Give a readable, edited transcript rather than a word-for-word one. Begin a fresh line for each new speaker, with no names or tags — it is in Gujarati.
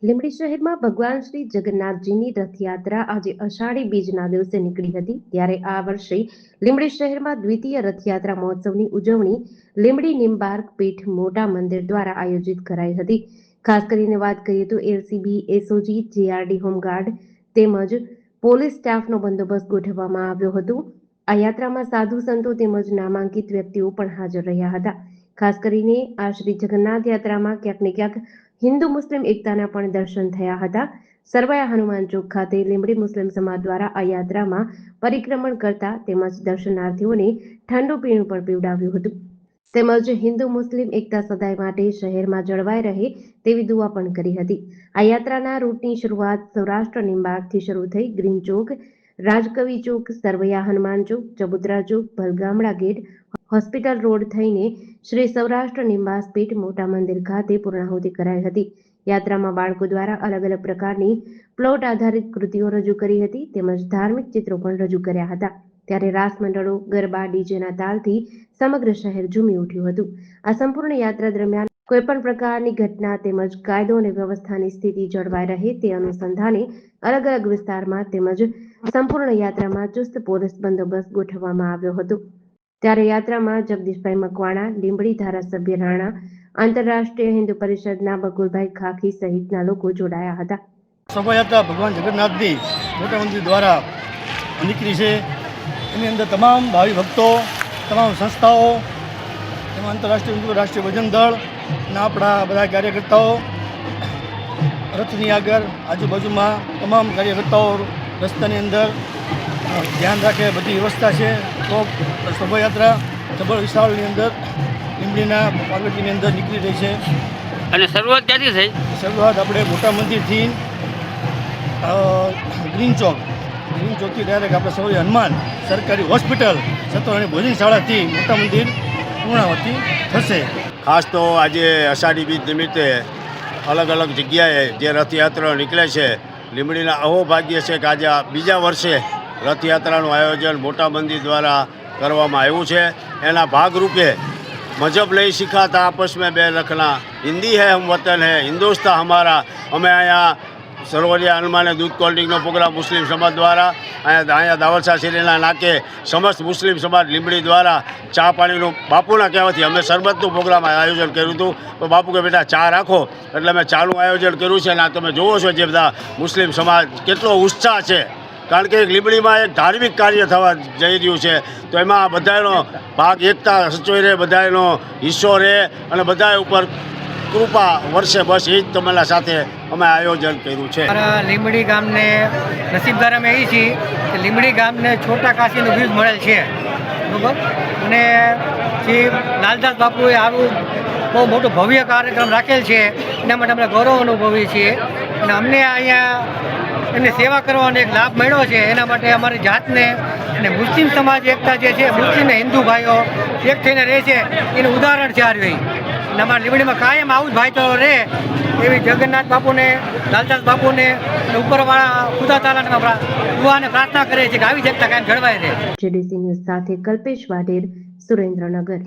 લીંબડી શહેરમાં ભગવાન શ્રી જગન્નાથજીની રથયાત્રા આજે અષાઢી બીજના દિવસે નીકળી હતી ત્યારે આ વર્ષે લીંબડી શહેરમાં દ્વિતીય રથયાત્રા મહોત્સવની ઉજવણી લીંબડી નિંબાર્ક પીઠ મોટા મંદિર દ્વારા આયોજિત કરાઈ હતી। ખાસ કરીને વાત કરીએ તો એલસીબી, એસઓજી, જીઆરડી હોમગાર્ડ તેમજ પોલીસ સ્ટાફનો બંદોબસ્ત ગોઠવવામાં આવ્યો હતો। આ યાત્રામાં સાધુ સંતો તેમજ નામાંકિત વ્યક્તિઓ પણ હાજર રહ્યા હતા। ખાસ કરીને આ શ્રી જગન્નાથ યાત્રામાં ક્યાંક ને ક્યાંક हिंदू मुस्लिम एकताना पण दर्शन थया हता। सरवाया हनुमान चौक खाते લીંબડી मुस्लिम समाज द्वारा आ यात्रामां परिक्रमण करता तेमज दर्शनार्थीओने ठंडू पीणुं पण पीवडाव्युं हतुं। તેમજ હિન્દુ મુસ્લિમ એકતા સદાય માટે શહેરમાં જળવાઈ રહે તેવી દુઆ પણ કરી હતી। આ યાત્રાના રૂટની શરૂઆત સૌરાષ્ટ્ર નિંબાર્કથી શરૂ થઈ ગ્રીન ચોક, રાજકવિ ચોક, સરવૈયા હનુમાન ચોક, ચબુતરા ચોક, ભલગામડા ગેટ, હોસ્પિટલ રોડ થઈને શ્રી સૌરાષ્ટ્ર નિંબાસ પીઠ મોટા મંદિર ખાતે પૂર્ણાહુતિ કરાઈ હતી। યાત્રામાં બાળકો દ્વારા અલગ અલગ પ્રકારની પ્લોટ આધારિત કૃતિઓ રજૂ કરી હતી તેમજ ધાર્મિક ચિત્રો પણ રજૂ કર્યા હતા। ત્યારે રાસ મંડળો, ગરબા, ડીજેના તાલથી સમગ્ર શહેર ઝૂમી ઉઠ્યું હતું। આ સંપૂર્ણ યાત્રા દરમિયાન કોઈપણ પ્રકારની ઘટના તેમજ કાયદો અને વ્યવસ્થાની સ્થિતિ જળવાઈ રહે તે અનુસંધાને અલગ અલગ વિસ્તારમાં તેમજ સંપૂર્ણ યાત્રામાં ચુસ્ત પોલીસ બંદોબસ્ત ગોઠવવામાં આવ્યો હતો। ત્યારે યાત્રામાં જગદીશભાઈ મકવાણા, લીંબડી ધારાસભ્ય રાણા, આંતરરાષ્ટ્રીય હિન્દુ પરિષદના બકુલભાઈ ખાખી સહિતના લોકો જોડાયા હતા।
શોભાયાત્રા ભગવાન જગન્નાથની મોટા મંદિર દ્વારા નીકળી છે। એની અંદર તમામ ભાવિ ભક્તો, તમામ સંસ્થાઓ, તેમાં આંતરરાષ્ટ્રીય હિન્દુ રાષ્ટ્રીય ભજન દળ અને આપણા બધા કાર્યકર્તાઓ રથની આગળ આજુબાજુમાં તમામ કાર્યકર્તાઓ રસ્તાની અંદર ધ્યાન રાખે બધી વ્યવસ્થા છે। તો શોભાયાત્રા જબર વિશાળની અંદર લીંબડીના પાર્વતીની અંદર નીકળી રહી છે।
અને શરૂઆત ક્યાંથી થઈ?
શરૂઆત આપણે મોટા મંદિરથી ગ્રીન ચોકથી ડાયરેક્ટ આપણે સરવૈયા હનુમાન સરકારી હોસ્પિટલ, સત્વરાણી ભોજનશાળાથી મોટા મંદિર પૂર્ણાવતી થશે।
ખાસ તો આજે અષાઢી બીજ નિમિત્તે અલગ અલગ જગ્યાએ જે રથયાત્રા નીકળે છે, લીંબડીના અહોભાગ્ય છે કે આજે બીજા વર્ષે રથયાત્રાનું આયોજન મોટા મંદિર દ્વારા કરવામાં આવ્યું છે। એના ભાગરૂપે મજહબ નહીં સિખાતા આપસ में બે રખના, હિન્દી है हम वतन है, हिंदुस्तान हमारा। અમે અહીંયા સરવૈયા હનુમાને દૂધ કોલ્ડ્રિંકનો પ્રોગ્રામ મુસ્લિમ સમાજ દ્વારા અહીંયા દાવલસા શેરીના નાકે સમસ્ત મુસ્લિમ સમાજ લીંબડી દ્વારા ચા પાણીનું બાપુના કહેવાથી અમે શરબતનું પ્રોગ્રામ આયોજન કર્યું હતું। તો બાપુ કે બેટા ચા રાખો એટલે અમે ચાનું આયોજન કર્યું છે। અને આ તમે જુઓ છો જે બધા મુસ્લિમ સમાજ કેટલો ઉત્સાહ છે, કારણ કે લીંબડીમાં એક ધાર્મિક કાર્ય થવા જઈ રહ્યું છે। તો એમાં બધાનો ભાગ એકતા સચોઈ રહે, બધાનો હિસ્સો રહે અને બધા ઉપર કૃપા વર્ષે બસ એ જ તમારા સાથે અમે આયોજન કર્યું છે।
લીંબડી ગામને નસીબદાર અમે એ છીએ કે લીંબડી ગામને છોટા કાશીનું બિરુદ મળેલ છે, બરાબર। અને જે લાલદાસ બાપુએ આવું બહુ મોટું ભવ્ય કાર્યક્રમ રાખેલ છે એના માટે અમે ગૌરવ અનુભવીએ છીએ। અને અમને અહીંયા એમની સેવા કરવાનો એક લાભ મળ્યો છે। એના માટે અમારી જાતને અને મુસ્લિમ સમાજ એકતા જે છે, મુસ્લિમ અને હિન્દુ ભાઈઓ એક થઈને રહે છે એનું ઉદાહરણ છે આરવી। અને અમારા લીંબડીમાં કાયમ આવું જ ભાઈચારો રહે એવી જગન્નાથ બાપુને, લાલદાસ બાપુને ઉપરવાળા ખુદા તાલાને દુઆને પ્રાર્થના કરે છે કે આવી જ એકતા કાયમ જળવાઈ રહે।
જેડીસી ન્યૂઝ સાથે કલ્પેશ વાઢેર, સુરેન્દ્રનગર।